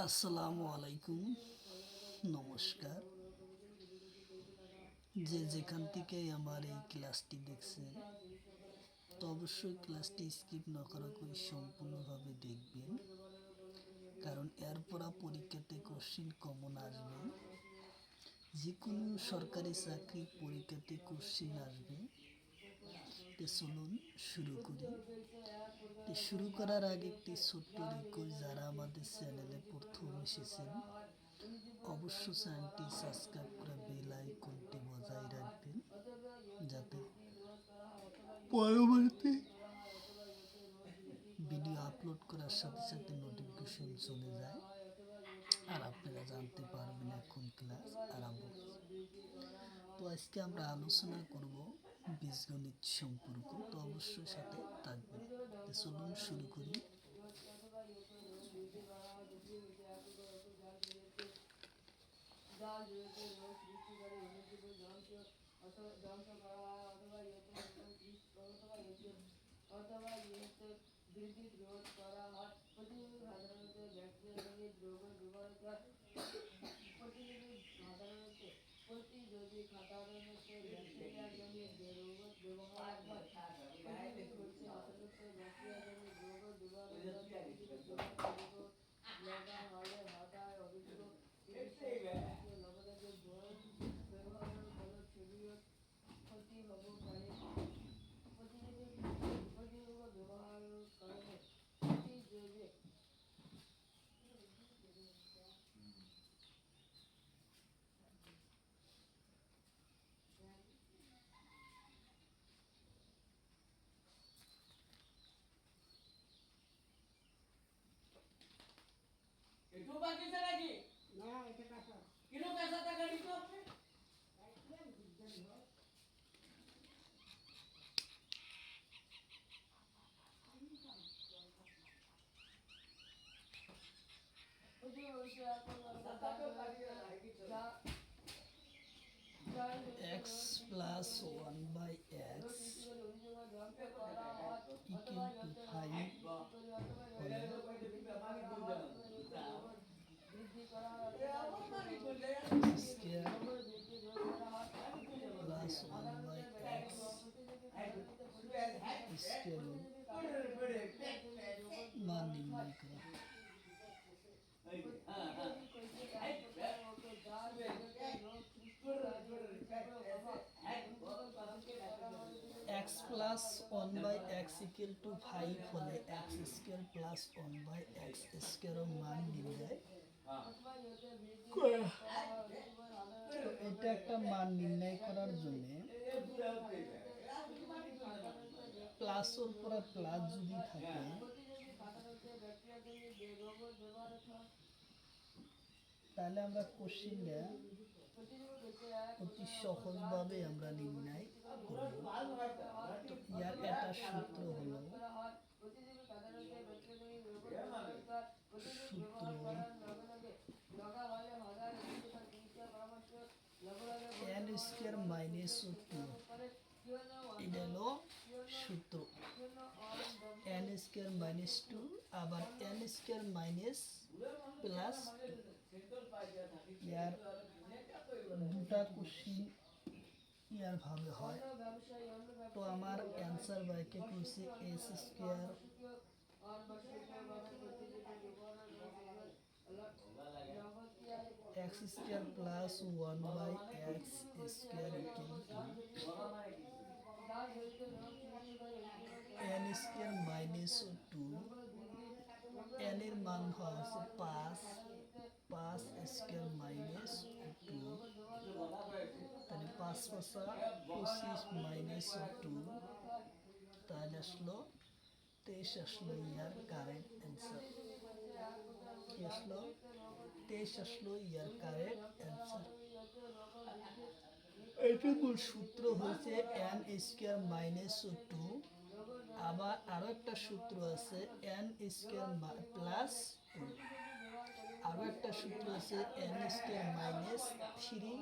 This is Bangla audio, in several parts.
আসসালামু আলাইকুম, নমস্কার। যে যেখান থেকেই আমার এই ক্লাসটি দেখছেন, তো অবশ্যই ক্লাসটি স্কিপ না করা করে সম্পূর্ণভাবে দেখবেন, কারণ এরপর পরীক্ষাতে কোশ্চিন কমন আসবে। যে কোনো সরকারি চাকরির পরীক্ষাতে কোশ্চিন আসবে। তো চলুন শুরু করি। তো শুরু করার আগে একটি ছোট্ট রিকোয়েস্ট, যারা আমাদের চ্যানেলে প্রথম এসেছেন অবশ্য চ্যানেলটি সাবস্ক্রাইব করে বেল আইকনটি বজায় রাখবেন, যাতে পরবর্তী ভিডিও আপলোড করার সাথে সাথে নোটিফিকেশন চলে যায় আর আপনারা জানতে পারবেন এখন ক্লাস আরম্ভ হচ্ছে। তো আজকে আমরা আলোচনা করব বীজগণিত সম্পর্ক, তো অবশ্যই সাথে থাকবেন। তো চলুন শুরু করি। x plus 1 by x equal to 5 হলে square plus 1 by x square মান নির্ণয় করা। x plus 1 by x equal to 5 হলে x square plus 1 by x square মান নির্ণয় করা। তো এটা একটা মান নির্ণয় করার জন্য প্লাসের পরে প্লাস যদি থাকে তাহলে আমরা কোশ্চেনটা অতি সহজভাবে আমরা নির্ণয় করব। তো ইয়ার একটা সূত্র হলো n স্কয়ার মাইনাস 2, এটা হলো সূত্র। n স্কয়ার মাইনাস 2 আবার n স্কয়ার মাইনাস প্লাস 2, ইয়ার দুটা কোশ্চিন ইয়ার ভাবে হয়। তো আমার অ্যান্সার বাইকে করছি s square x square plus 1 by x square equal to n square minus 2, n এর মান হচ্ছে 5 স্কয়ার মাইনাস 2, তাহলে 5 5 25 মাইনাস 2, তাহলে আসলো 23 আসলো ইয়ার কারেক্ট অ্যান্সার। কি আসলো? 23 আসলো ইয়ার কারেক্ট অ্যান্সার। এটার মূল সূত্র হচ্ছে n স্কয়ার মাইনাস 2, আবার আরো একটা সূত্র আছে n স্কয়ার প্লাস আরও একটা সূত্র আছে এন স্কোয়ার মাইনাস 3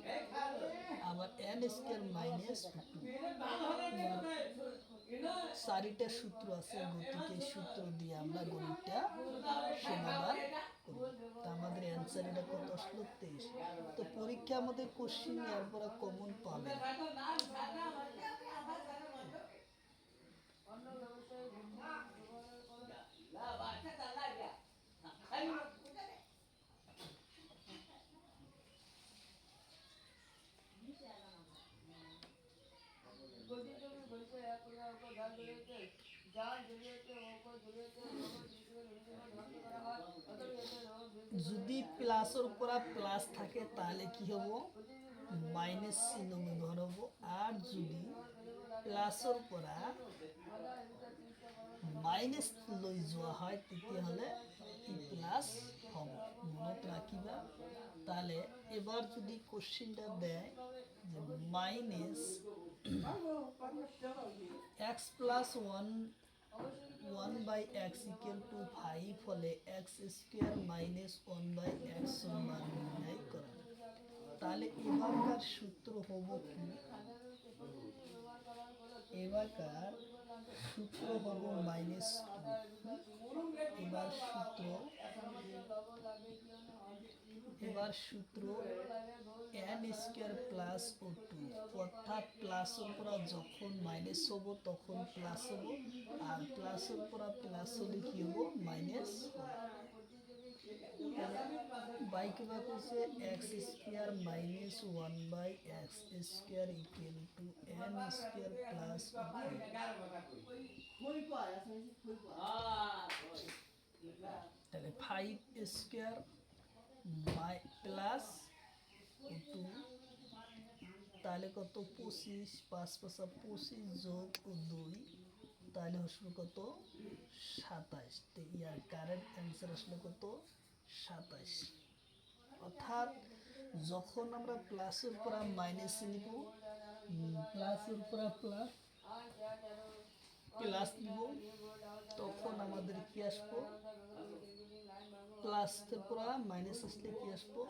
আবার এন স্কোয়ার মাইনাস 2 চারিটা সূত্র আছে গতিকের সূত্র দিয়ে আমরা গণিতটা সমাধান করব। তা আমাদের অ্যান্সার এটা কত আসলো 23। তো পরীক্ষা আমাদের কোশ্চিন এরপর কমন পাবে। যদি প্লাসের উপর প্লাস থাকে তাহলে কি হবো মাইনাস চিহ্ন ব্যবহার হবো, আর যদি প্লাসের উপর মাইনাস লই যাওয়া হয় তেতিয়াহলে প্লাস হবে, মনত রাখিবা। তাহলে এবার যদি কোশ্চিনটা দেয় যে minus x plus 1/x equal to 5 হলে x স্কয়ার মাইনাস 1/x এর মান নির্ণয় করো। তাহলে এবারকার সূত্র হবো কি, এবারকার সূত্র হবো মাইনাস 2। এবার সূত্র n স্কয়ার প্লাস ও 2, অর্থাৎ প্লাসের উপর যখন মাইনাস হবো তখন প্লাস হবো, আর প্লাসের উপর প্লাস হলে কি হবো মাইনাস বাইকে বাক হচ্ছে x square minus 1/x square equal to n square plus তাহলে 5 স্কয়ার প্লাস 2, তাহলে কত 25, 5 5 25 যোগ 2, তাহলে আসলে কত 27। তো ইয়ার কারেক্ট অ্যান্সার আসলে কত 27। অর্থাৎ যখন আমরা প্লাসের উপর মাইনাস নিব, প্লাসের উপর প্লাস নিব, তখন আমাদের কি আসবো প্লাসের উপর মাইনাস আসলে কি আসবো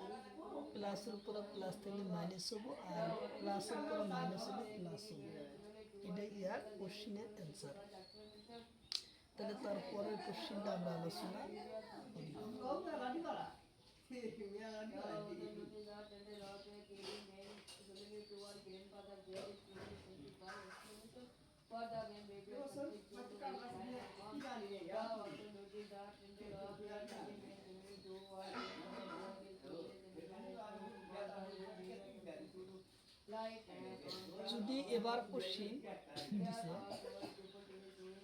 প্লাসের উপর প্লাস থাকলে মাইনাস হবো, আর প্লাসের উপর মাইনাস হলে প্লাস হবো। এটাই ইয়ার কোশ্চিনের অ্যান্সার। তাহলে তারপরের কোশ্চিনটা আমরা আলোচনা করি। যদি এবার কোশ্চিন দিছে,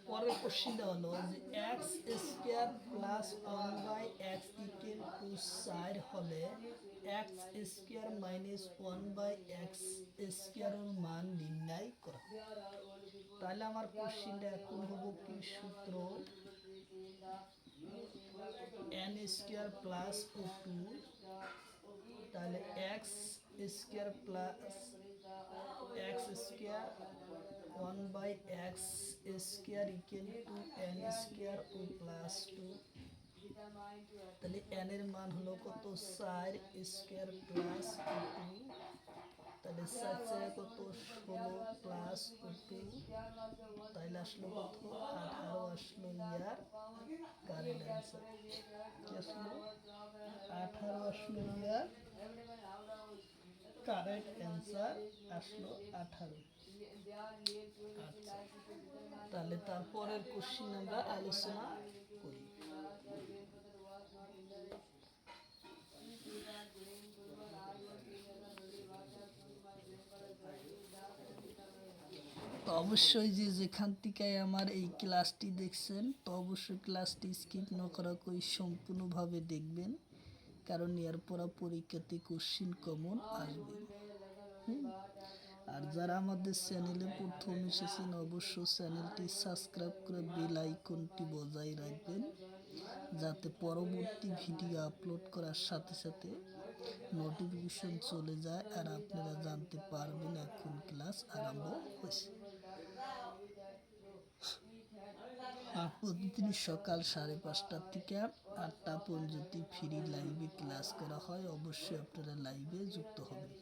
পরের কোশ্চিনটা হলো যে x square plus 1/x equal to 4 হলে এক্স স্কয়ার মাইনাস 1/x স্কয়ারের মান নির্ণয় করো। তাহলে আমার কোশ্চিনটা এখন হবো কি, সূত্র n স্কয়ার প্লাস 2, তাহলে x square plus x square 1/x square equal to n square ও প্লাস 2, তাহলে n এর মান হলো কত 4 স্কয়ার প্লাস 2, তাহলে 4 4 কত 16 প্লাস 2, তাহলে আসলো কত 18 আসলো ইয়ার কারেক্ট অ্যান্সার। কি আসলো 18 আসলো ইয়ার কারেক্ট অ্যান্সার আসলো 18। আচ্ছা, তাহলে তারপরের কোশ্চিন আমরা আলোচনা করি। তো অবশ্যই যেখান থেকে আমার এই ক্লাসটি দেখছেন, তো অবশ্যই ক্লাসটি স্কিপ না করা করে সম্পূর্ণভাবে দেখবেন, কারণ এর পড়া পরীক্ষাতে কোশ্চিন কমন আসবে। আর যারা আমাদের চ্যানেলে প্রথম এসেছেন অবশ্যই চ্যানেলটি সাবস্ক্রাইব করে বেল আইকনটি বজায় রাখবেন, যাতে পরবর্তী ভিডিও আপলোড করার সাথে সাথে নোটিফিকেশন চলে যায় আর আপনারা জানতে পারবেন এখন ক্লাস আরম্ভ হয়েছে। আর প্রতিদিন সকাল 5:30 থেকে 8টা পর্যন্ত ফ্রি লাইভে ক্লাস করা হয়। অবশ্যই আপনারা লাইভে যুক্ত হবেন।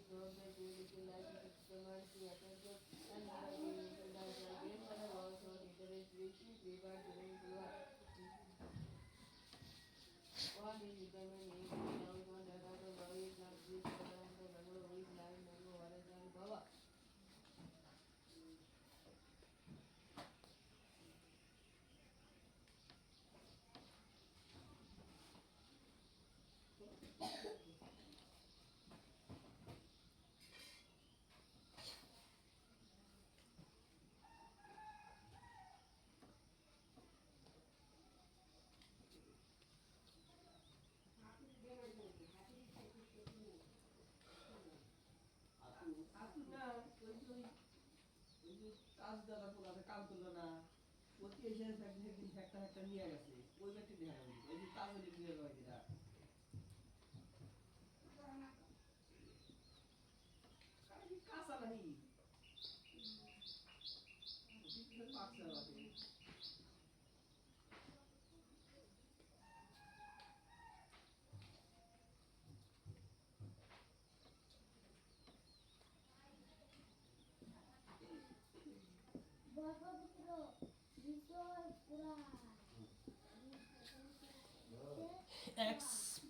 x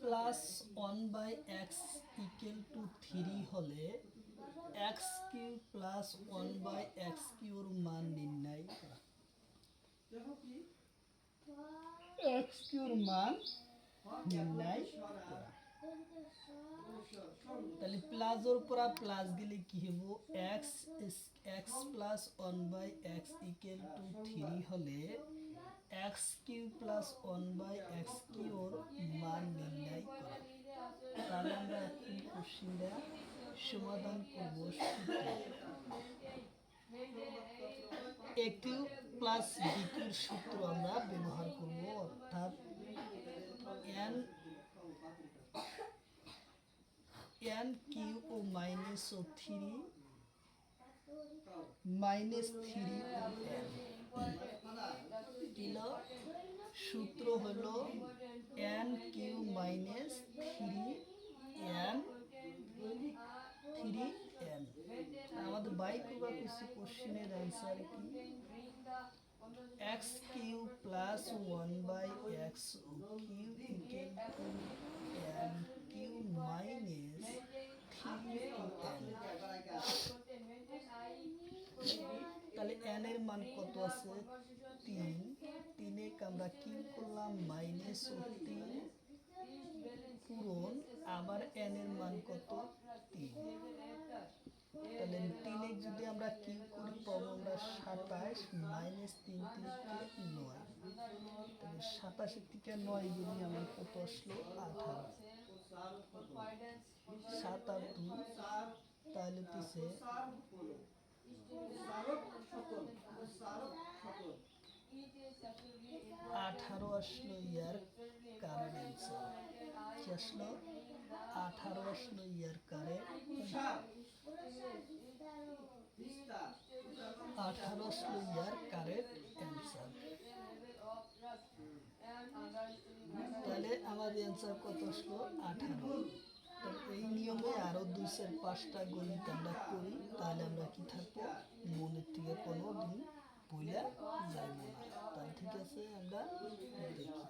plus 1/x equal to 3 হলে x কিউব প্লাস 1/x কিউর মান নির্ণয় করা। x কিউর মান নির্ণয় করা। তাহলে প্লাসের উপর প্লাস গেলে কি হবো, x plus 1/x equal to 3 হলে x কিউব প্লাস 1/x কিউর মান নির্ণয় করা। তাহলে আমরা এখন কোশ্চেনটা সমাধান করব। a কিউব প্লাস b কিউর সূত্র আমরা ব্যবহার করব, অর্থাৎ n কিউব ও মাইনাস ও 3 মাইনাস 3 ও n সূত্র হলো n কিউব মাইনাস 3n আমাদের বাই করবা কিছু কোশ্চেনের অ্যান্সার কি, x cube plus 1/x cube equal to n cube minus 3n। তাহলে n এর মান কত আছে, 3। 3 কে আমরা কিউব করলাম মাইনাস 3 পূরণ আবার n এর মান কত, 3। তাহলে 3 এ যদি আমরা কিউব করি পাবো আমরা 27 মাইনাস 3 থেকে 9। তাহলে 27 থেকে 9 যদি আমার কত আসলো, 18। 7 আর 2 তাহলে পিছে 18 আসলো। ইয়ার কারেন্ট অ্যান্সার কি আসলো, 18 আসলো ইয়ার কারেন্ট 18 আসলো ইয়ার কারেন্ট অ্যান্সার। তাহলে আমাদের অ্যান্সার কত আসলো, 18। এই নিয়মে আরো 2-5টা গণিত আমরা করি, তাহলে আমরা কি থাকবো, মনের থেকে কোনো দিন ভুলে যাইব না। তাহলে ঠিক আছে, আমরা দেখি।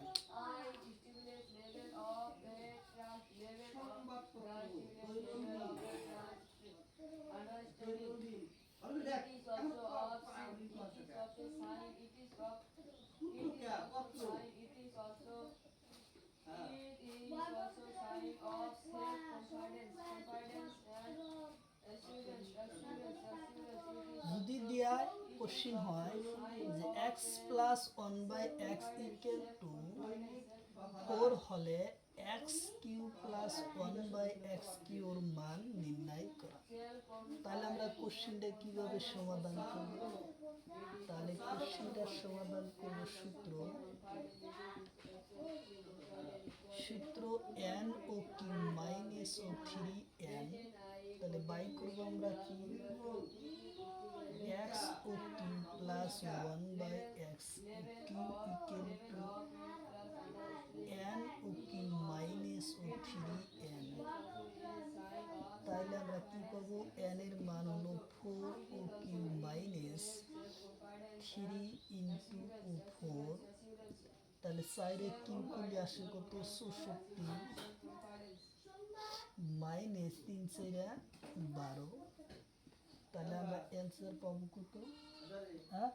যদি দেয়া কোশ্চিন হয় যে x plus 1/x equal to 4 হলে x কিউব প্লাস 1/x কিউর মান নির্ণয় করা, তাহলে আমরা কোশ্চিনটা কিভাবে সমাধান করব, তাহলে কোশ্চিনটার সমাধান করব সূত্র n ও কিউব মাইনাস ও 3n। তাহলে বাই করব আমরা কি, এক্স ও কিউ প্লাস 1/x ও কিউ ইকুয়াল টু n ও কিউ মাইনাস ও 3n। তাহলে আমরা কি পাবো, n এর মান হলো 4 ও কিউ মাইনাস 3 ইন্টু ও 4। তাহলে 4 এ কিউ করলে আসে কত, 64 মাইনাস 3 4 12। তাহলে আমরা অ্যান্সার পাবো কত, হ্যাঁ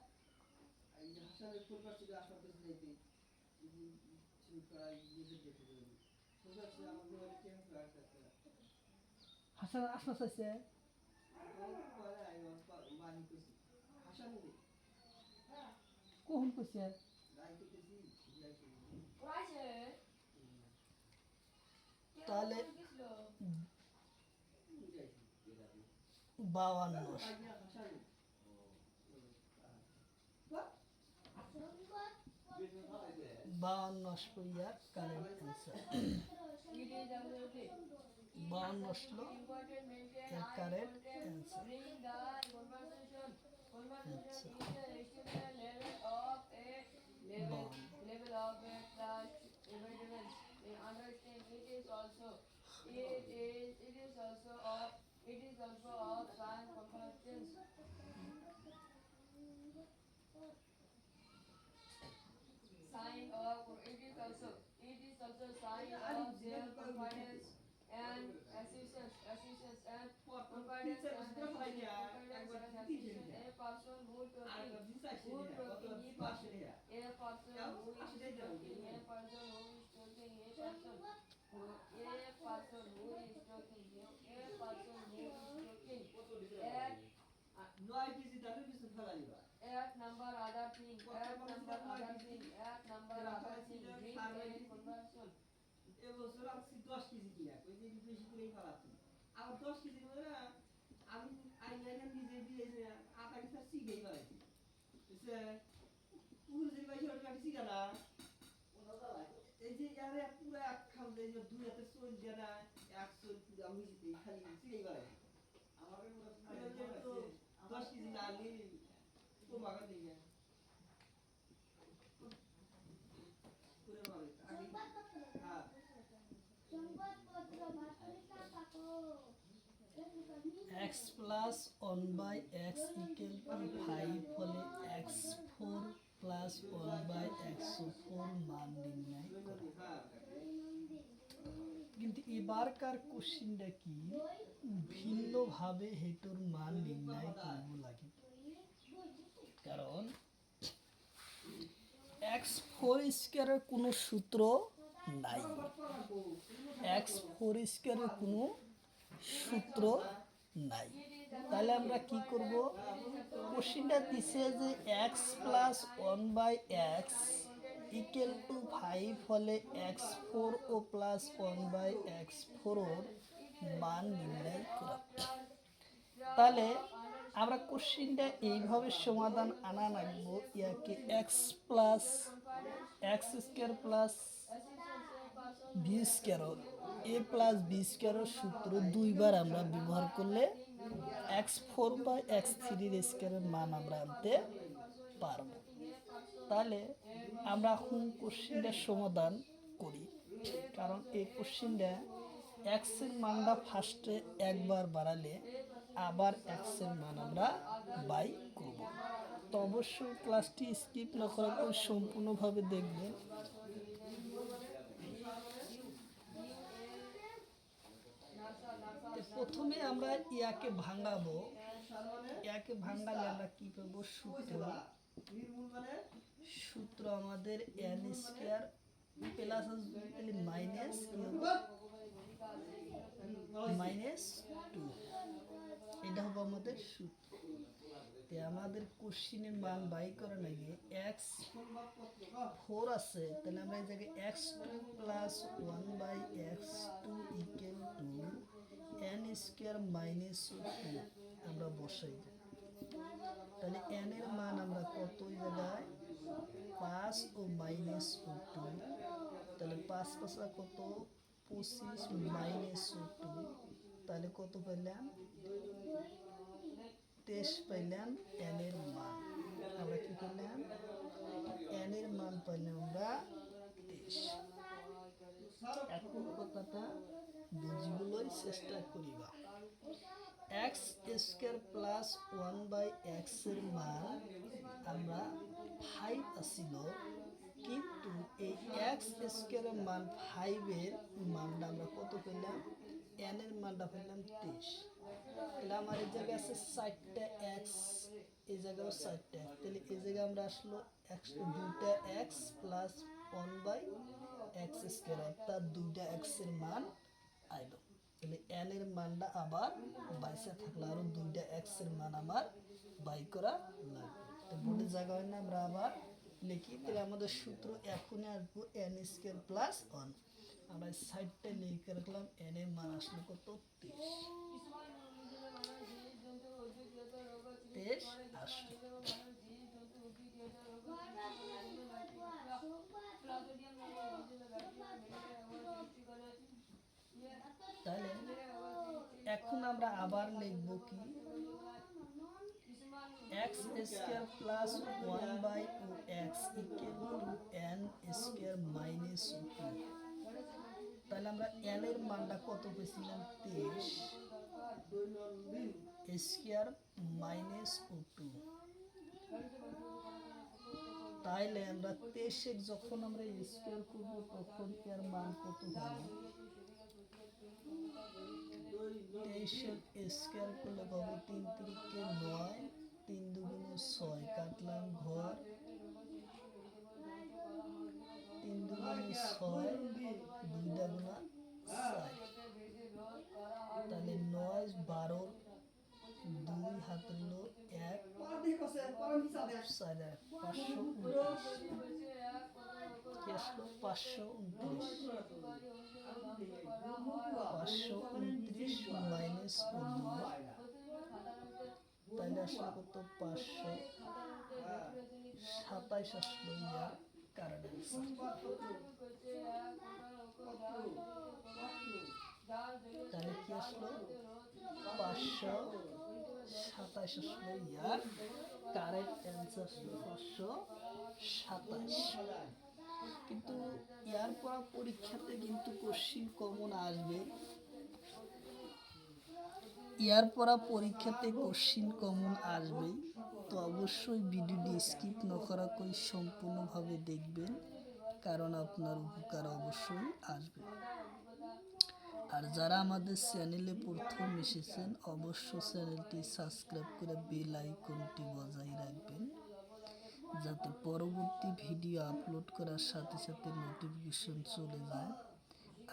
হাসান আসনা চাইছে কখন কইছে, তাহলে 52 করিয়া কারেন্ট অ্যান্সার 52 আসলো এর কারেন্ট অ্যান্সার। আচ্ছা 5 প্লাস 1/x ইকুয়াল টু 5 হলে x4 প্লাস 1/x4 মান নির্ণয় করো। কিন্তু এবারকার কোশ্চিনটা কি, ভিন্নভাবে হেটোর মান নির্ণয় করব লাগে, কারণ x4 স্কয়ারের কোনো সূত্র নাই, x4 স্কয়ারের কোনো সূত্র নাই। তাহলে আমরা কি করব, কোশ্চিনটা দিছে যে x plus 1/x equal to 5 হলে x4 ও প্লাস 1/x4 মান নির্ণয় করা। তাহলে আমরা কোশ্চিনটা এইভাবে সমাধান আনা লাগবো, ইয়াকে x square plus b square a plus b স্কয়ারের সূত্র দুইবার আমরা ব্যবহার করলে x4 বা x3 এর স্কয়ারের মান আমরা আনতে পারবো। তাহলে আমরা এখন কোশ্চিনটা সমাধান করি, কারণ এই কোশ্চিনটা x এর মানটা ফার্স্টে একবার বাড়ালে আবার x এর মান আমরা বাই করব। তো অবশ্যই ক্লাসটি স্কিপ না করার পর সম্পূর্ণভাবে দেখবেন। প্রথমে আমরা ইয়াকে ভাঙাবো, ইয়াকে ভাঙালে আমরা কি পাবো, সূত্র আমাদের n স্কয়ার প্লাস মাইনাস -2, এটা হবে আমাদের সূত্র। আমাদের কোশ্চিনের মান বাই করার আগে x4 আছে, তাহলে আমরা এই জায়গায় x2 plus 1/x2 equal to n square minus 2 আমরা বসাই। তাহলে n এর মান আমরা কত, এই জায়গায় 5 ও মাইনাস 2, তাহলে 5 5 কত, 25 মাইনাস 2, তাহলে কত পেলাম 23 পাইলাম n এর মান। আমরা কি করলাম, n এর মান পাইলাম আমরা 23। এখন কথাটা বুঝিবলাই চেষ্টা করিবা। x স্কয়ার প্লাস 1/x এর মান আমরা 5 আসিল, কিন্তু এই x স্কয়ারের মান 5 এর মানটা আমরা কত পেলাম, n এর মানটা পেলাম 23। তাহলে আমার এই জায়গায় আছে 4টা x, এই জায়গাও 4টা x, তাহলে এই জায়গায় আমরা আসলো দুইটা x প্লাস 1/x স্কয়ার, অর্থাৎ দুইটা x এর মান আইলো। তাহলে n এর মানটা আবার বাইসা থাকলো, আরো দুইটা x এর মান আমার বাই করা লাগবে। তো বোর্ডের জায়গা হয় না, আমরা আবার লিখি। তাহলে আমাদের সূত্র এখনই আসবো n স্কয়ার প্লাস 1। আমরা সাইডটা লিখে রাখলাম, n এর মান আসলো কত, 23 আসলো। তাহলে এখন আমরা আবার লিখব কি, x square plus 1/x equal to n square minus 2। তাহলে আমরা n এর মানটা কত পেয়েছিলাম, 23 স্কয়ার মাইনাস 2। তাইলে আমরা 23 এর যখন আমরা স্কয়ার করব তখন এর মান কত হবে, 23 এর স্কয়ার করলে পাবো 3 3 9, 3 2 6, কাটলাম ঘর, 3 2 6, 2 গুণা 4, তাহলে 9 12, 2 হাতে হলো 1, 4 529 মাইনাস 15, তাহলে আসলে কত, 527 আসলো ইয়ার কারেন্ট অ্যান্সার। তাহলে কি আসলো, 527 আসলো ইয়ার কারেন্ট অ্যান্সার, 527। কিন্তু ইয়ার পর পরীক্ষাতে কিন্তু কোশ্চিন কমন আসবে, ইয়ার পর পরীক্ষাতে কোশ্চিন কমন আসবে। তো অবশ্যই ভিডিওটি স্কিপ না করা করে সম্পূর্ণভাবে দেখবেন, কারণ আপনার উপকার অবশ্যই আসবে। আর যারা আমাদের চ্যানেলে প্রথম এসেছেন অবশ্যই চ্যানেলটি সাবস্ক্রাইব করে বেল আইকনটি বজায় রাখবেন, যাতে পরবর্তী ভিডিও আপলোড করার সাথে সাথে নোটিফিকেশন চলে যায়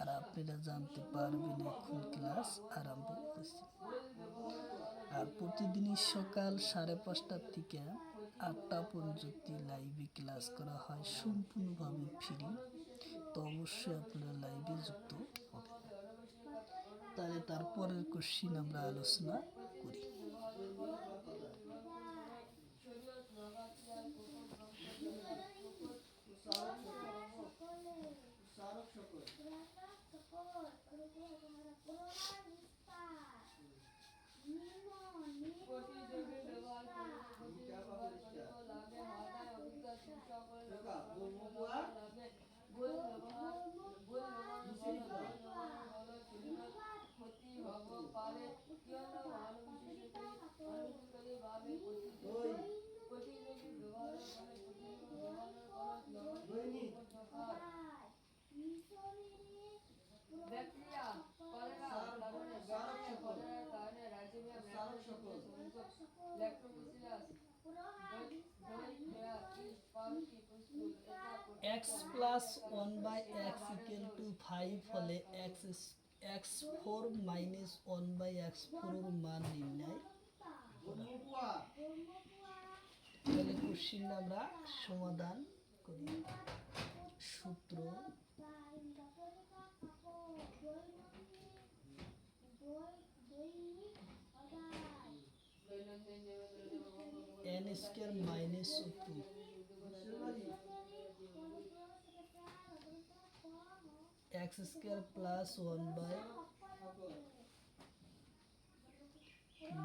আর আপনারা জানতে পারবেন এখন ক্লাস আরম্ভ হয়েছে। আর প্রতিদিনই সকাল 5:30 থেকে 8টা পর্যন্ত লাইভে ক্লাস করা হয় সম্পূর্ণভাবে ফ্রি। তো অবশ্যই আপনারা লাইভে যুক্ত হবেন। তাহলে তারপরের কোশ্চিন আমরা আলোচনা করি। x plus 1/x equal to 5 হলে x4 মাইনাস 1/x4 এর মান নির্ণয় করা। তাহলে কোশ্চেন আমরা সমাধান করি। সূত্র n square minus 2 x square plus 1 by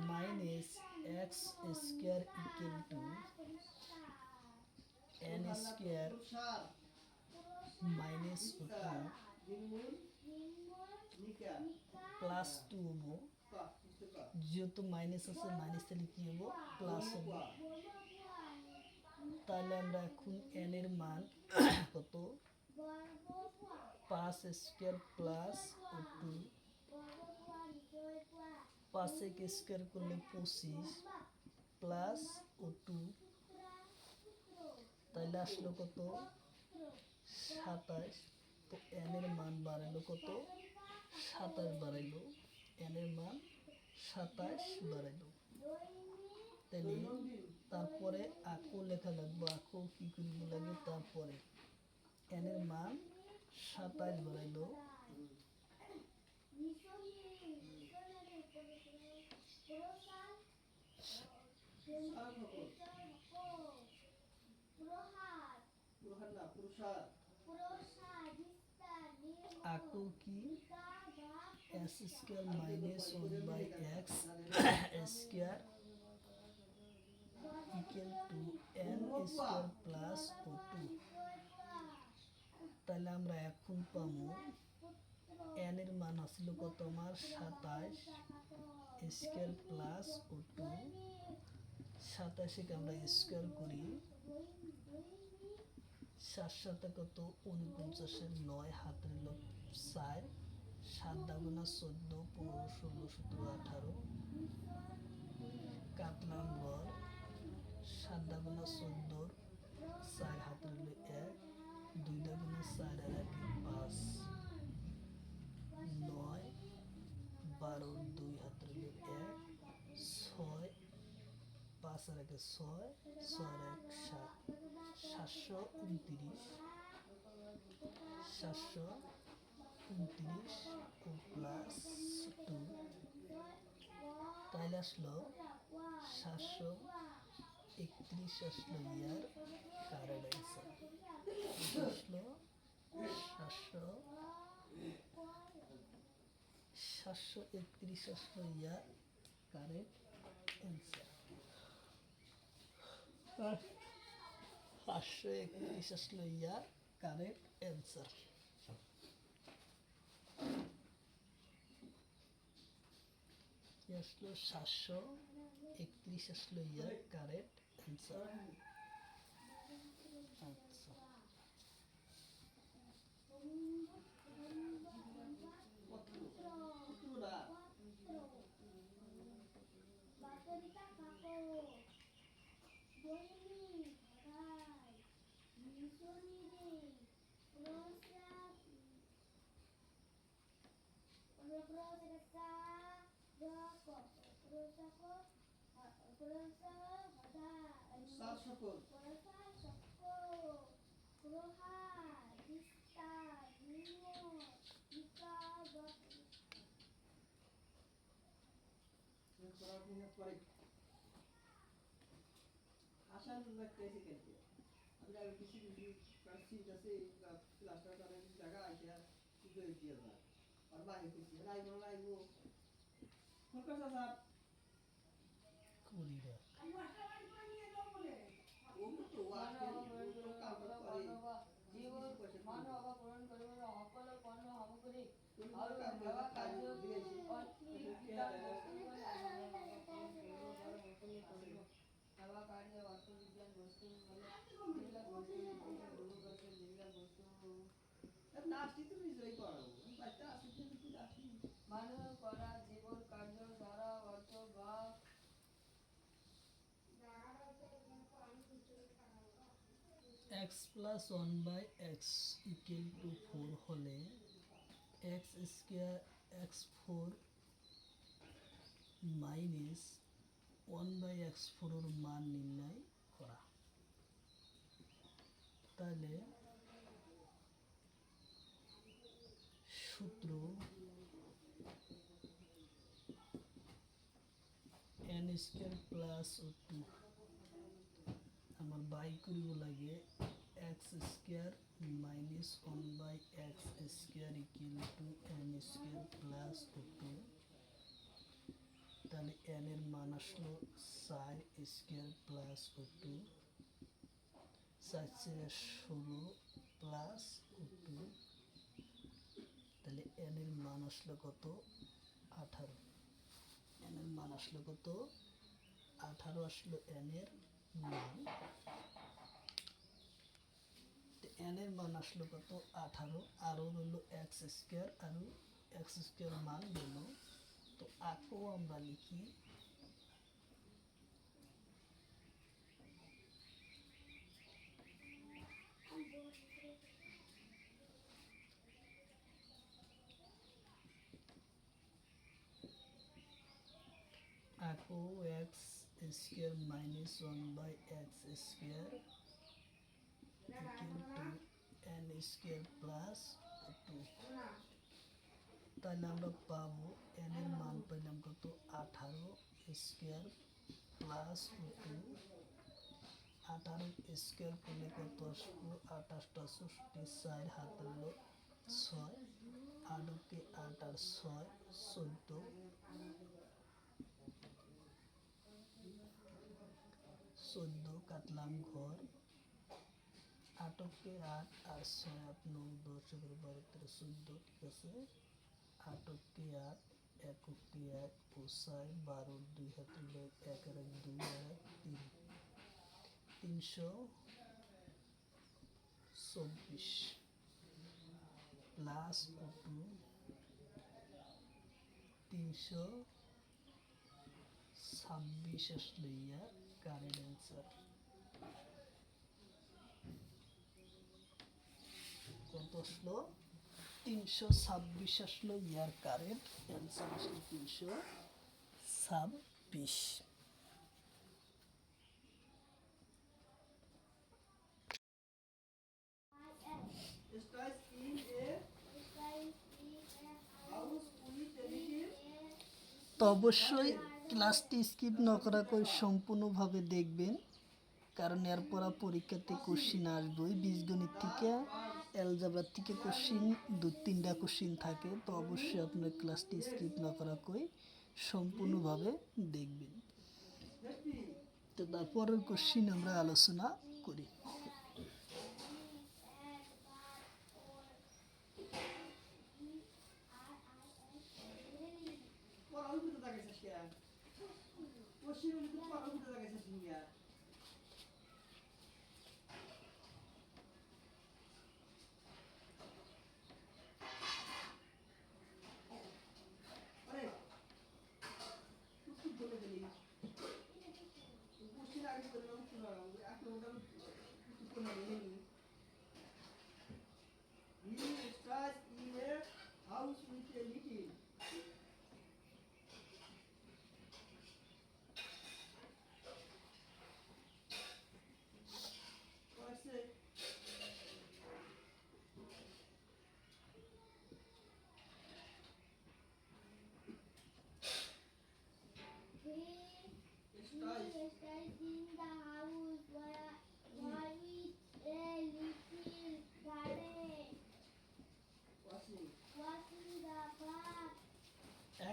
minus x square equal to N square minus two plus two হবো, যেহেতু মাইনাস আছে মাইনাস তাহলে কি হবো প্লাস হবো। তাহলে আমরা এখন এন এর মান কত 5 স্কোয়ার প্লাস ও টু, 5 স্কোয়ার করলে 25 প্লাস ও টু, তাইলে আসলো কত 27। তো এন এর মান বাড়াইলো কত 27 বাড়াইলো, এন এর মান 27 বাড়াইলো। তাইলে তারপরে আকো লেখা লাগবে, আকো কি করবো লাগে, তারপরে এন এর মান 27 বাড়াইলো, আকো কি S square minus 1 by x square equal to N square plus ও টু। তাহলে আমরা এখন পাবো এন এর মান আসলো কত আমার 27 স্কোয়ার প্লাস ও টু, 27কে আমরা স্কোয়ার করি, 7 সাথে কত 49 9 হাতের লোক 4, 7 দাগুনা 14 15 16 17 18, কাটলাম গড় 7 দাগুনা 14, 4 হাতের লোক 1, 2 দাগুনা 4 আর 1 5, 9 12 2 হাতের লোক 1, 6 5 আর 1 6, 6 আর 1 7, 729, 729 ও প্লাস টু, তাইলে আসলো 731 আসলো ইয়ার কারেন্ট অ্যান্সার। আসলো 731 আসলো ইয়ার কারেন্ট অ্যান্সার। 531 আসলো ইয়ার কারেক্ট অ্যান্সার। কি আসলো 731 আসলো ইয়ার কারেক্ট অ্যান্সার। আচ্ছা কুড়িটা x plus 1 by x equal to 4 হলে x square x4 minus 1 by x4 এর মান নির্ণয় করা। তাহলে সূত্র n স্কোয়ার প্লাস 2 আমার বাই করিব লাগে x square minus 1 by x square equal to n square plus 2। তাহলে n এর মান আসলো 4 স্কয়ার প্লাস ও2, 4 4 16 প্লাস ও2, তাহলে n এর মান আসলো কত 18। n এর মান আসলো কত 18 আসলো n এর মান। n এর মান আসলো কত 18, আর হলো এক্স স্কয়ার, আর এক্স স্কয়ার মান হলো, তো আকো আমরা লিখি আকো x square minus 1/x square equal to n square plus 2। তাহলে আমরা পাবো n এর মান পেলাম কত 18 স্কয়ার প্লাস 2, 18 স্কয়ার করলে কত আসবো 28টা 64, 4 হাত হলো 6, 8 8 আর 6 14, 14 কাটলাম ঘর, 8 8 আর 6 8 9 10 11 12 13 14, ঠিক আছে। 8 8 1 1 ও 4 12 2 হাত হলো 1 আর 1 2 আর 3, 324 প্লাস ও2 326 আসলে ইয়া কারেন্ট অ্যান্সার। কত আসলো 326 আসলো ইয়ার কারেন্ট অ্যান্সার আসলো 326। তো অবশ্যই ক্লাসটি স্কিপ না করা করে সম্পূর্ণভাবে দেখবেন, কারণ এরপর পরীক্ষাতে কোশ্চিন আসবেই। বীজগণিত থেকে অ্যালজেব্রা থেকে কোশ্চিন 2-3টা কোশ্চিন থাকে, তো অবশ্যই আপনার ক্লাসটি স্কিপ না করা করে সম্পূর্ণভাবে দেখবেন। তো তারপরের কোশ্চিন আমরা আলোচনা করি।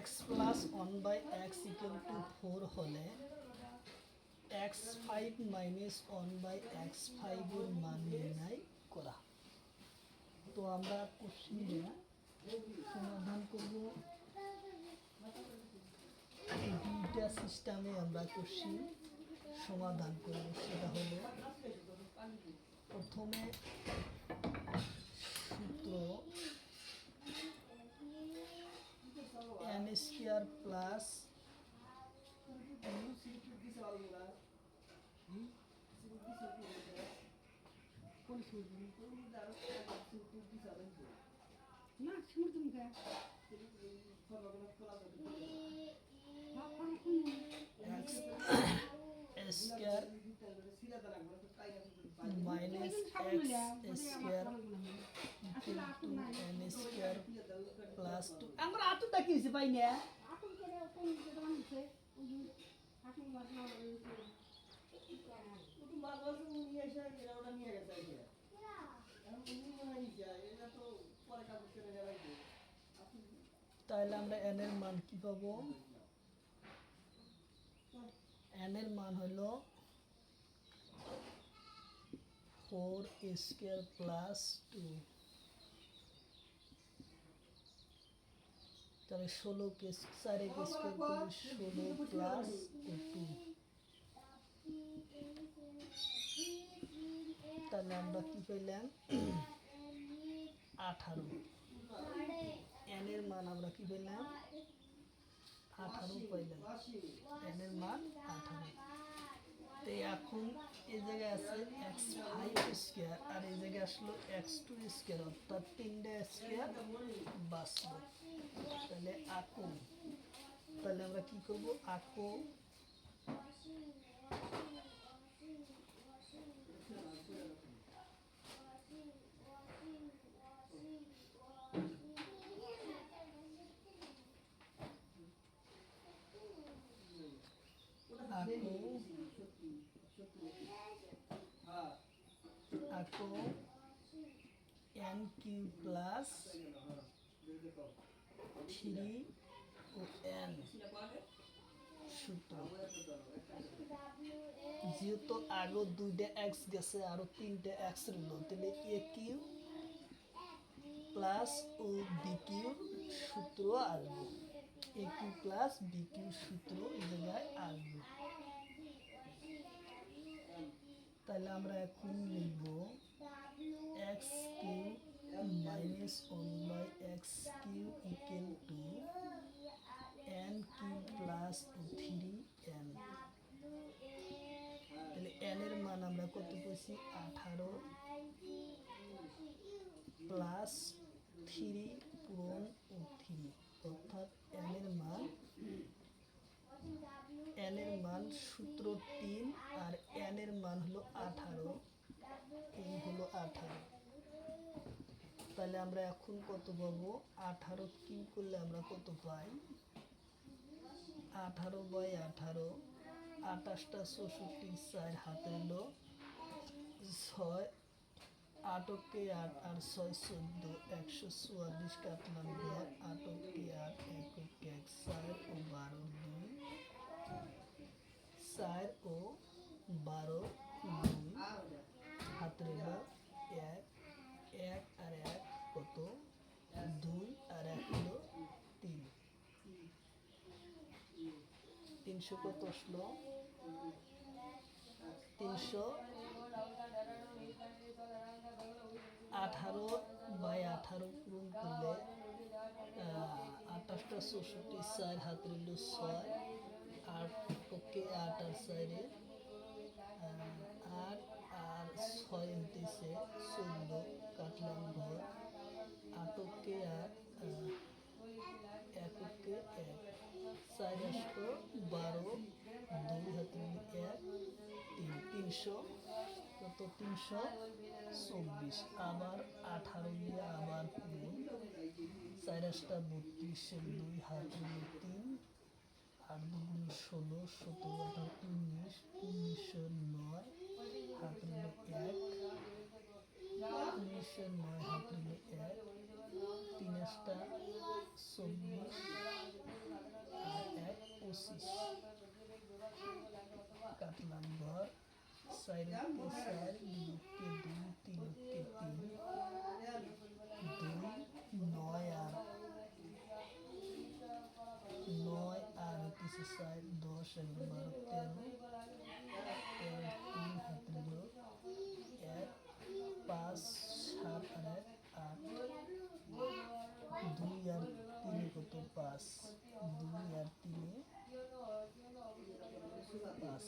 x plus 1/x equal to 4 হলে x5 minus 1/x5 এর মান নির্ণয় করা। তো আমরা কোশ্চিনটা সমাধান করব দুইটা সিস্টেমে। আমরা কোশ্চিন সমাধান করব, সেটা হলো প্রথমে সূত্র n square plus square minus x square equal to n square plus 2। আমরা আতুটা কি হইছে পাই না তাহলে আমরা n এর মান কি পাবো n এর মান হলো 4 স্কয়ার প্লাস 2, তাহলে 16 কে 4 স্কয়ার করলে 16 প্লাস 2, তাহলে আমরা কি পেলাম 18। n এর মান আমরা কি পেলাম 18 পাইলাম, n এর মান 18। তো এখন এই জায়গায় আছে x5 স্কয়ার আর এই জায়গায় আসলো x2 স্কয়ার, অর্থাৎ 3টা স্কয়ার বাঁচলো। তাহলে আকো, তাহলে আমরা কি করব আকো আকো n কিউব প্লাস 3 ও n সূত্র, যেহেতু আগে 2টা x গেছে আরো 3টা x রইল, তাহলে a কিউব প্লাস ও b কিউব সূত্র আসবে, a cube plus b cube সূত্র এই জায়গায় আসবে। তাহলে আমরা এখন লিখব x cube minus 1/x cube equal to n cube plus 3n। তাহলে n এর মান আমরা কত পেয়েছি 18 প্লাস 3 পূরণ ও 3, অর্থাৎ n এর মান সূত্র 3 আর n এর মান হলো 18, এই হলো 18। তাহলে আমরা এখন কত পাবো 18 কি করলে আমরা কত পাই 18/18, 28টা 64, 4 হাতে হলো 6, 8 কে 8 আর 6 14, 144 কাটলাম ঘর, 8 কে 8 1 কে 1 4 ও 12 2, 4 ও 12 2 হাতে হলো 1, 1 আর 1 কত 2 আর 1 হলো 3, 300 কত আসলো 318/18 পূরণ করলে 28টা 64, 4 হাতে রইল 6, 8 ওকে 8 আর 4 8 আর 6 হইতেছে 14, কাটলাম ঘর, 8 ওকে 8 1 ওকে 1, 4 আসলো 12, 2 হাতে রইল 1 3, 300 কত 324, আবার 18 দিয়ে আবার পূরণ, 4 8টা 32, 2 হাত রইল 3, 8 2 16, 17 18 19, 1909 হাত রইল 1, 1909 হাত রইল 1, 3 8টা 24 আর 1 25, কাটলাম ঘর, 4 কে 4 2 কে 2 3 কে 3, 2 9 আর 9 আর হইতেছে 4 10 11 12 13, 3 হাতে রইল 1, 5 7 আর 1 8, 2 আর 3 কত 5, 2 আর 3 5,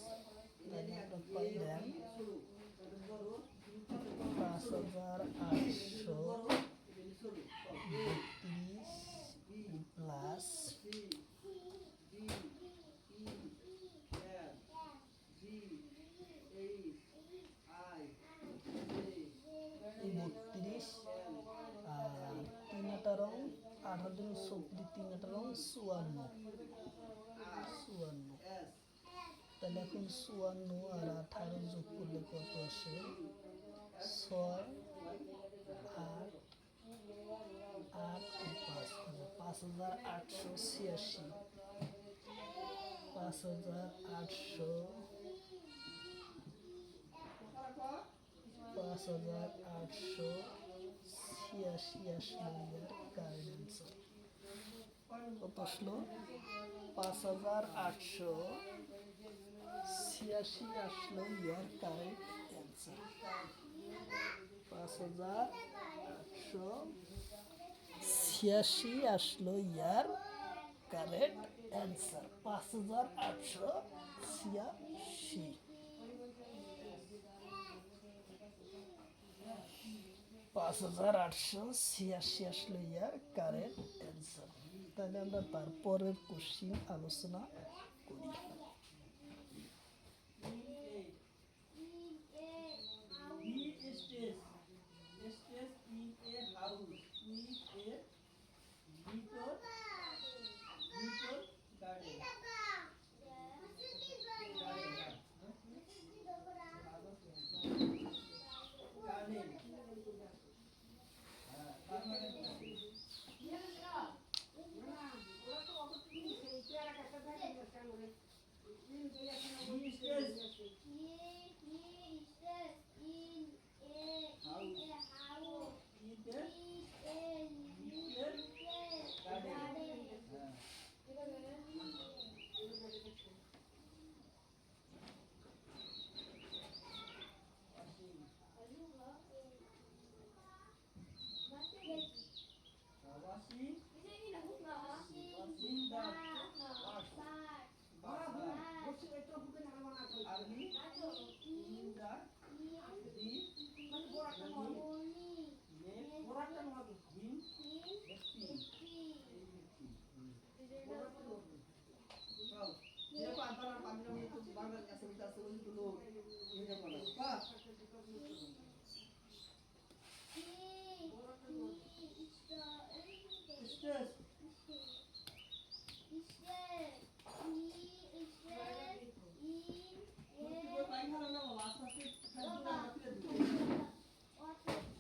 তাহলে আমরা পাইলাম 5832 প্লাস 32 আর 3 18 18 দিন 34, 3 18 54, তাহলে এখন 54 আর 18 যোগ করলে কত আসে 6 8 8 ও 5, 5886। 5800 5886 আসলো ইয়ার কারেন্ট অ্যান্সার। কত আসলো? 5886 আসলো ইয়ার কারেন্ট অ্যান্সার। 5886 আসলো ইয়ার কারেক্ট অ্যান্সার। 5886 5886 আসলো ইয়ার কারেক্ট অ্যান্সার। তাহলে আমরা তারপরের কোশ্চিন আলোচনা করি।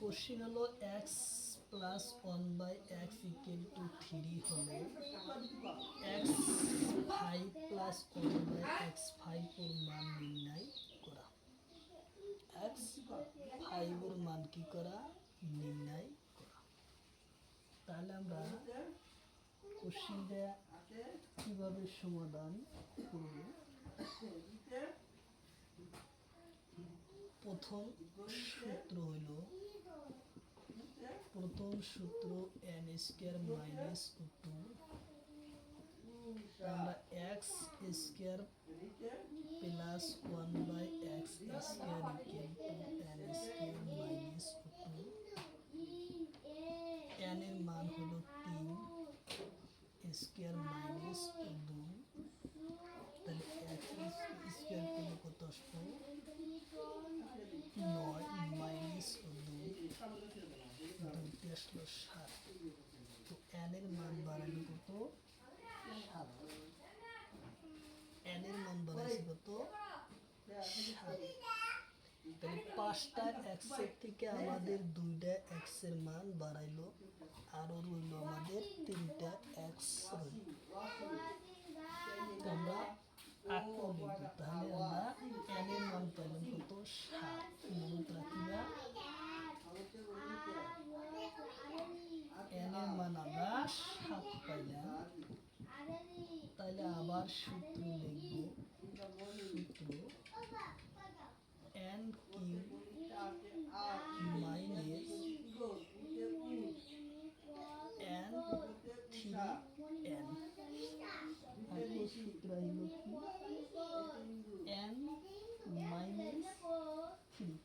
কোশ্চিন হলো x plus 1/x equal to 3 হলে x5 প্লাস 1/x5 এর মান নির্ণয় করা। x5 এর মান কি করা? নির্ণয় করা। তাহলে আমরা কোশ্চিনটা কিভাবে সমাধান করব? প্রথম সূত্র n স্কয়ার মাইনাস 2, আমরা x square plus 1/x square equal to n square minus 2, n এর মান হলো 3 স্কয়ার মাইনাস 2, তাহলে x স্কয়ার করলে কত আসবে? 9 মাইনাস 2 আসলো 7। তো n এর মান বাড়ালো কত? 7। n এর মান বাড়াইছে কত? 7। তাহলে 5টা x এর থেকে আমাদের 2টা x এর মান বাড়াইলো, আরো রইল আমাদের 3টা x রইল। আমরা আঁকো লিখব। তাহলে আমরা n এর মান পাইলাম কত? 7। মনে রাখিবা n এর মান আমরা 7 পাইলাম। তাহলে আবার সূত্র লিখব। সূত্র n cube minus n 3n। সূত্র হইল কি? n minus 3।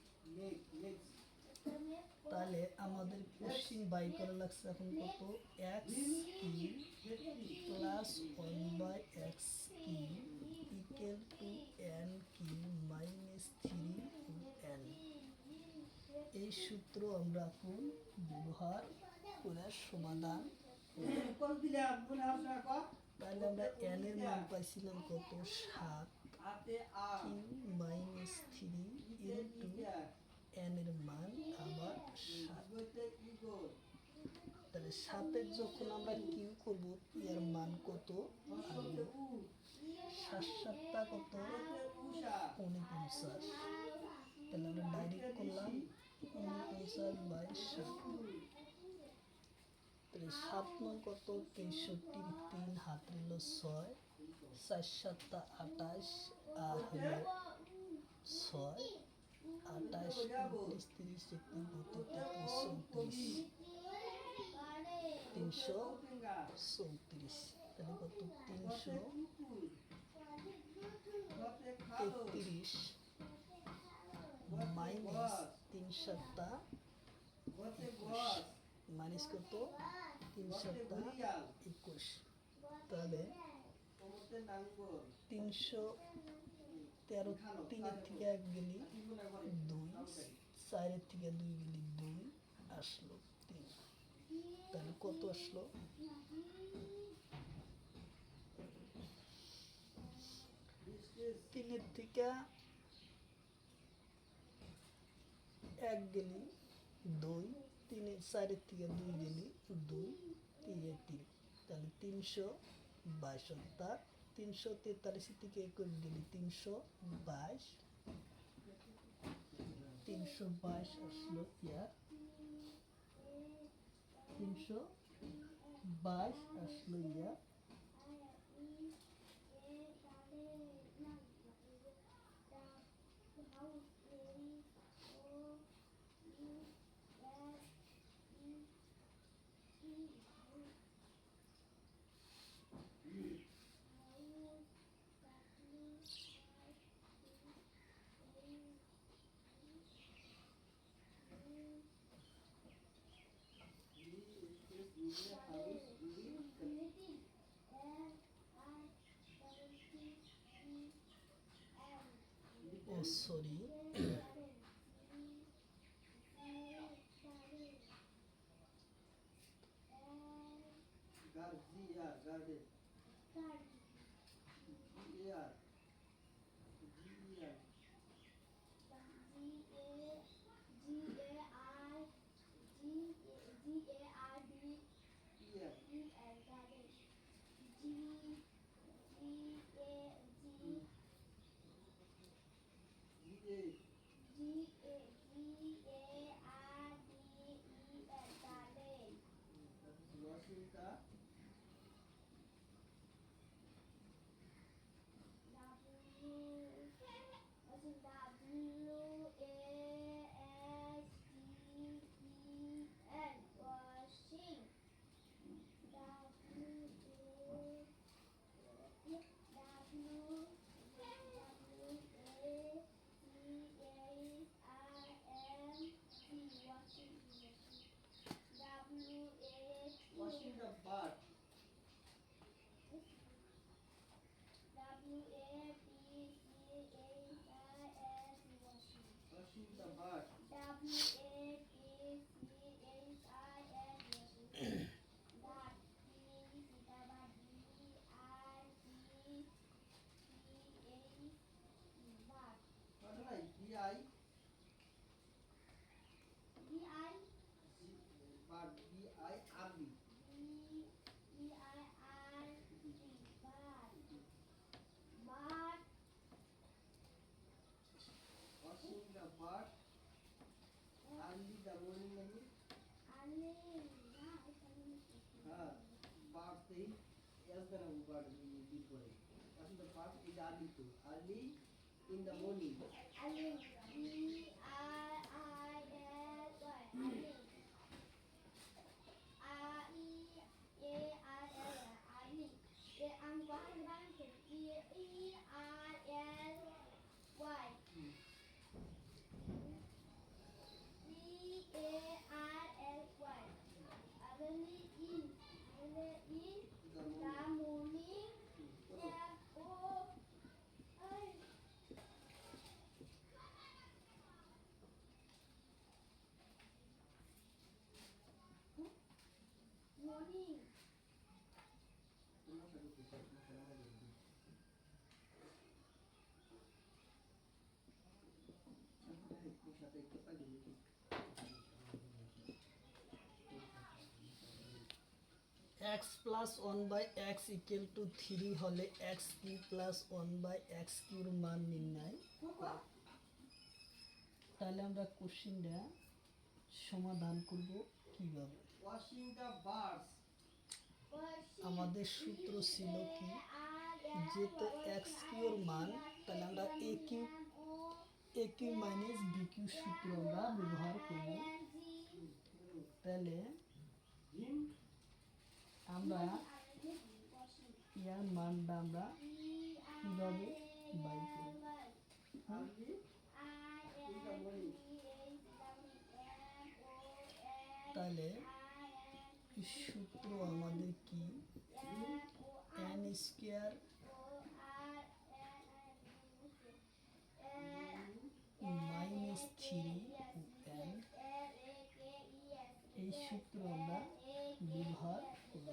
তাহলে আমাদের কোশ্চিন বাই করা লাগছে এখন কত? x cube plus 1/x cube equal to n cube minus 3n। এই সূত্র আমরা এখন ব্যবহার করে সমাধান করব। তাহলে আমরা n এর মান পাইছিলাম কত? 7 কিউব মাইনাস 3 ইনটু n এর মান আবার 7। তাহলে 7-এর যখন আমরা কিউ করব এর মান কত আসবে? 7 কত? 49। তাহলে আমরা ডাইরেক্ট করলাম 49/7। তাহলে 7 নং কত? 63, 3 হাত রইল 6, 4 7 28 আর হলো 6, 28 29 30 31 32 334। তাহলে কত? 333 মাইনাস 3 7 21 মাইনাস কত? 3 7 21। তাহলে 313 3-এর থেকে 1 গেলি 2, 4-এর থেকে 2 গেলি 2 আসলো 3। তাহলে কত আসলো? 3-এর থেকে 1 গেলি 2, 4-এর থেকে 2 গেলি 2, 3-এ 3। তাহলে 322 অর্থাৎ 343 থেকে 21 গেলি 322 আসলো ইয়ার 322 আসলো ইয়ার ও sorry in the morning. Early. X plus one by x equal to 3 হলে x cube plus one by x কিউর মান নির্ণয় করো। তাহলে আমরা কোশ্চেনটা সমাধান করব কিভাবে। washing the bars আমাদের সূত্র ছিল কি, যেহেতু এক্স কিউর মান, তাহলে আমরা এ কিউ মাইনাস বি কিউ সূত্র আমরা ব্যবহার করব। তাহলে আমরা ইয়ার মানটা আমরা কিভাবে বাই করব। early in the morning তাহলে সূত্র আমাদের কি, এন স্কোয়ার মাইনাস 3 এন, এই সূত্র আমরা ব্যবহার করব।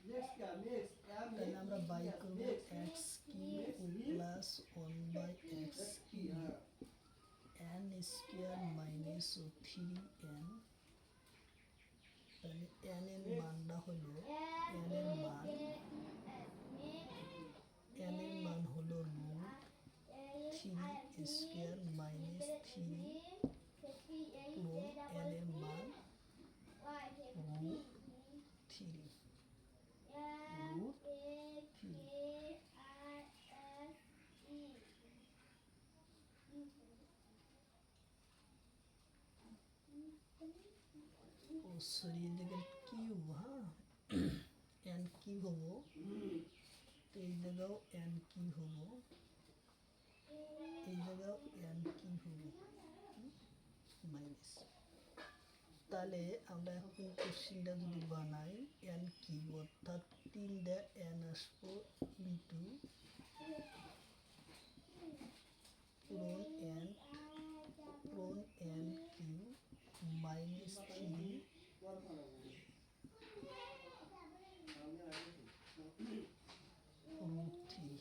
next क्या next তাহলে আমরা বাই করব x cube plus one by x cube N square minus 3 N. তাহলে এন এর মানটা হলো এন এর মান হলো রুট 3 স্কোয়ার মাইনাস 3 পূরণ এন এর মান রুট 3 ও সরি, এদিকে কিউব, হ্যাঁ এন কিউ হবো, তো এই জায়গাও এন কিউ হবো, এই জায়গাও এন কিউ হবো মাইনাস। তাহলে আমরা এখন কোশ্চেনটা যদি বানাই, এন কিউ অর্থাৎ 3টা এন আসবো ইন্টু পূরণ এন কিউ মাইনাস 3 রুট 3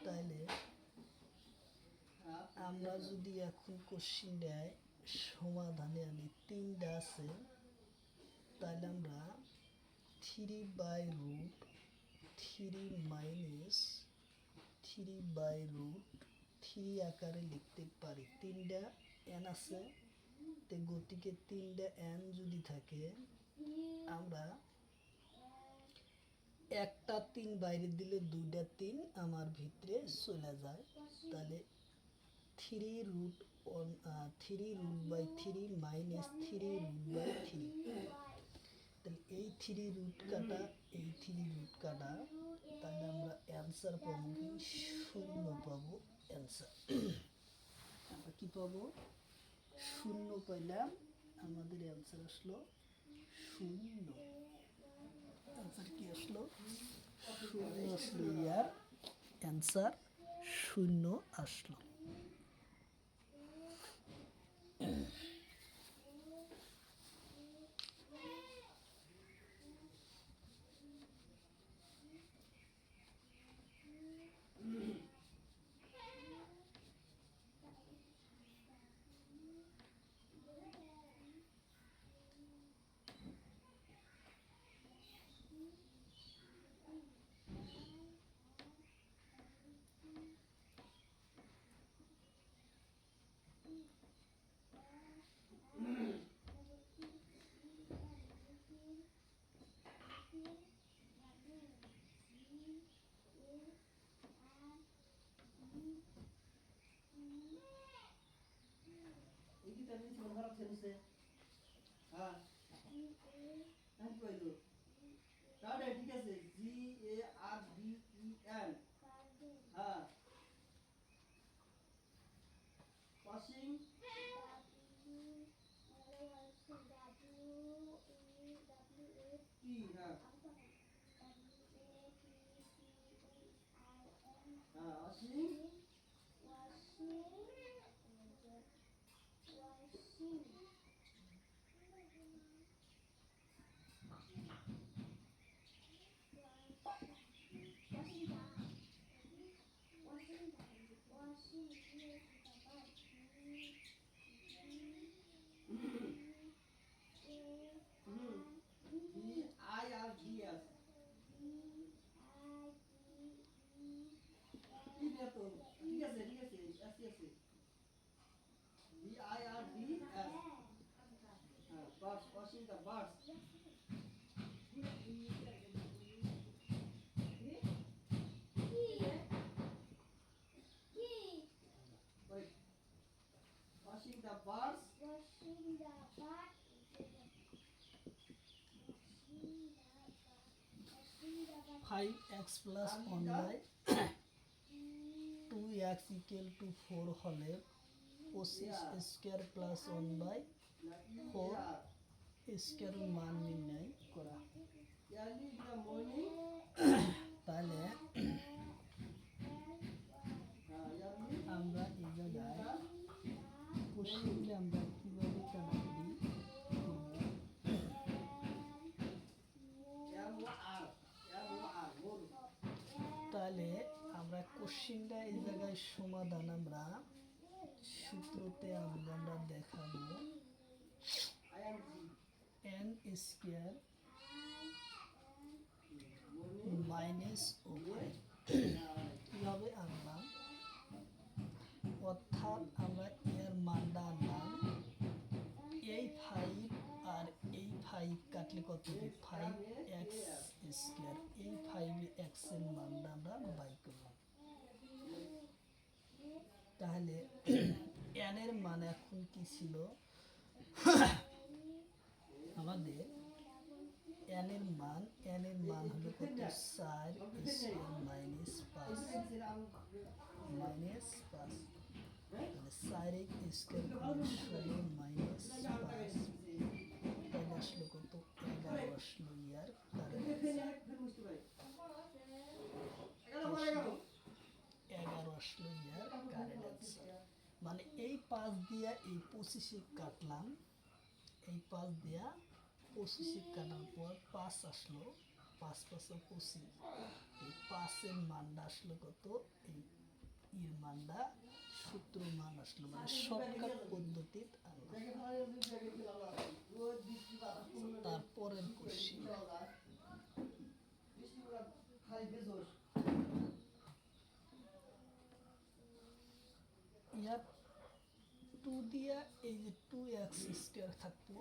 তাহলে আমরা যদি এখন কোশ্চেনটায় সমাধানে আনি, 3টা আছে, তাহলে আমরা 3 by root 3 minus 3 by root 3 আকারে লিখতে পারি। 3টা এন আছে, তো গতিকে 3টা এন যদি থাকে, আমরা একটা 3 বাইরে দিলে 2টা 3 আমার ভিতরে চলে যায়। তাহলে 3 root by 3 minus 3 root by 3, তাহলে এই 3 রুট কাটা, এই 3 রুট কাটা, তাহলে আমরা অ্যান্সার পাবো কি, 0 পাবো অ্যান্সার। আমরা কি পাবো, 0 পাইলাম, আমাদের অ্যান্সার আসলো 0। অ্যান্সার কি আসলো, 0 আসলো, ইয়ার অ্যান্সার 0 আসলো। iki tadi sebentar jenisnya ah nanti bayu ada ঠিক আছে GARDEN হ্যাঁ washing কি হ্যাঁ হ্যাঁ washing washing the birds. 5x plus 1 by 2x equal to 4 হলে 25 স্কোয়ার প্লাস 1 বাই 4 স্কোয়ারের মান নির্ণয় করা। Early in the morning. তাহলে Early আমরা এই জায়গায় কোশ্চেনটা আমরা কিভাবে কাটাকাটি করব? more. তাহলে আমরা কোশ্চেনটা এই জায়গায় সমাধান আমরা সূত্রতে আমরা দেখাবো I am n square minus ও কিভাবে আনলাম, অর্থাৎ আমরা এর মানটা আনলাম এই 5 আর এই 5 কাটলে কত হবে 5x স্কোয়ার, এই 5x এর মানটা আমরা বাই করলাম। তাহলে n এর মান এখন কি ছিল আমাদের n এর মান হলো কত 4 স্কয়ার মাইনাস 5 মাইনাস 5, তাহলে 4x স্কয়ার করলে 16 মাইনাস 5 তাহলে আসলো কত 11 আসলো ইয়ার কারেন্ট 11 আসলো ইয়ার কারেন্ট আনসার। মানে এই 5 দিয়া এই 25 কাটলাম, এই 5 দিয়া 25 কাটার পর 5 আসলো, 5 5 25, এই 5 এর মানটা আসলো কত, এই এর মানটা সূত্র মান আসলো, মানে শর্টকাট পদ্ধতিতে আনলাম। তারপরের কোশ্চেন ইয়ার 2 দিয়া এই যে 2x স্কয়ার থাকবো,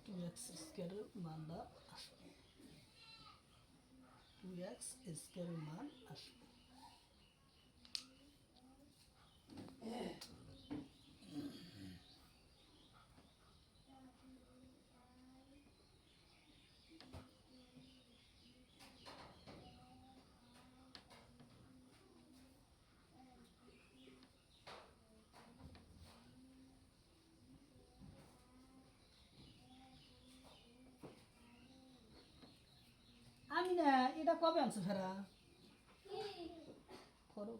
2x স্কয়ারের মানটা আসবে, 2x স্কয়ারের মান আসবে। আমি না এটা কবে আনছো ফেরা করো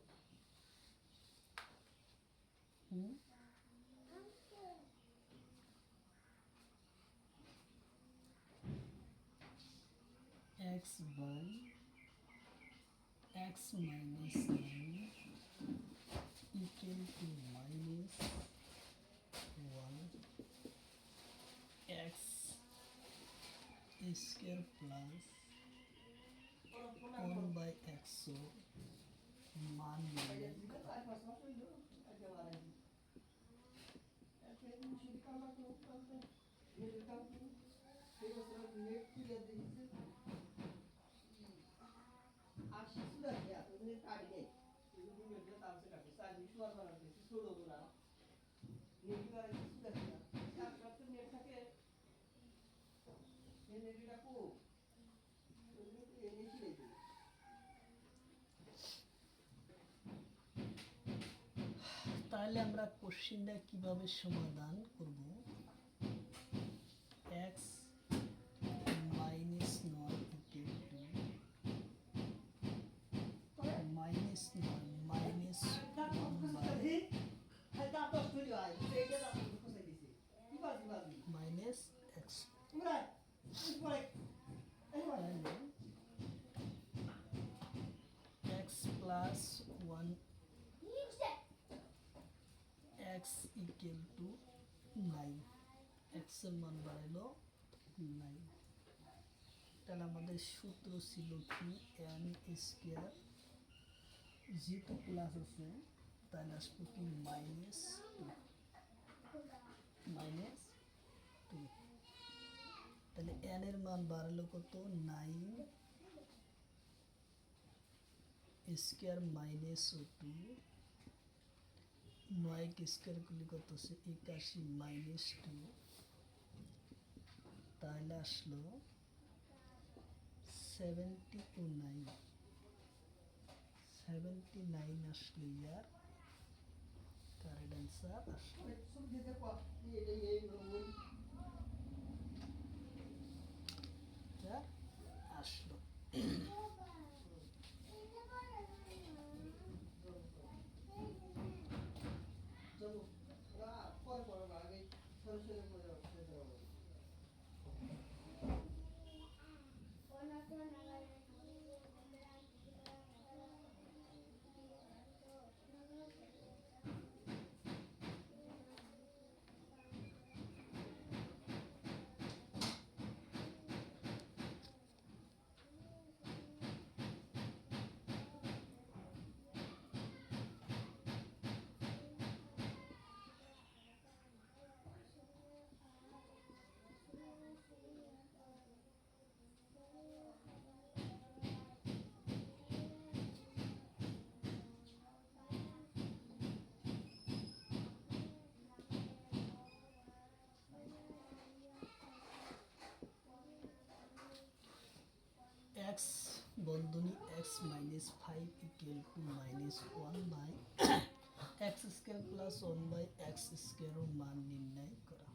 x by x minus 9 equal to minus 1 x square plus 1 by x মান নির্ণয় করা। তাহলে আমরা কোশ্চেনটা কিভাবে সমাধান করব, x minus 9 equal to minus 9 minus 1 by minus x, তাহলে x plus 1 x equal to 9, x এর মান বাড়াইলো 9। তাহলে আমাদের সূত্র ছিল কি n স্কয়ার, যেহেতু প্লাস আছে তাহলে আসবে কি মাইনাস 2, তাহলে n এর মান বাড়ালো কত 9 স্কয়ার মাইনাস 2 9 স্কোয়ার করলে কত হচ্ছে 81 মাইনাস 2, তাহলে আসলো 79 আসলো ইয়ার কারেক্ট অ্যান্সার আসলো। ইয়ার আসলো। x বন্ধনী x minus 5 equal to minus 1 by x square plus 1 by x স্কোয়ারের মান নির্ণয় করা।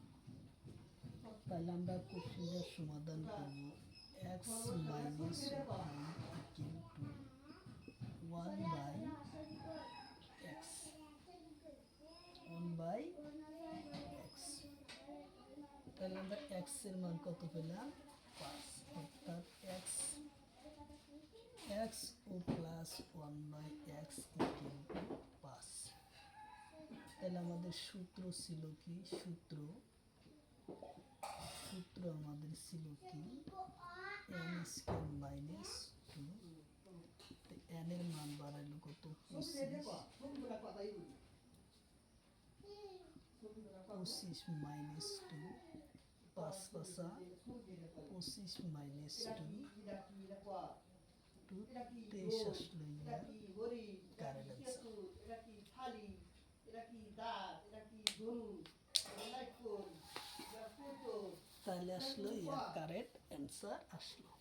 তাহলে আমরা কোশ্চেনের সমাধান করব। x minus 5 equal to 1 by x, 1 by x। তাহলে আমরা x এর মান কত পেলাম 5, অর্থাৎ x ও plus 1 by x equal to 5। তাহলে আমাদের সূত্র ছিল কি, সূত্র আমাদের ছিল কি n স্কয়ার মাইনাস 2, তো n এর মান বাড়াইলো কত 25 মাইনাস 2, 5 5 25 মাইনাস 2 23 আসলো ইয়ার কারেক্ট অ্যান্সার। তাহলে আসলো ইয়ার কারেক্ট অ্যান্সার আসলো।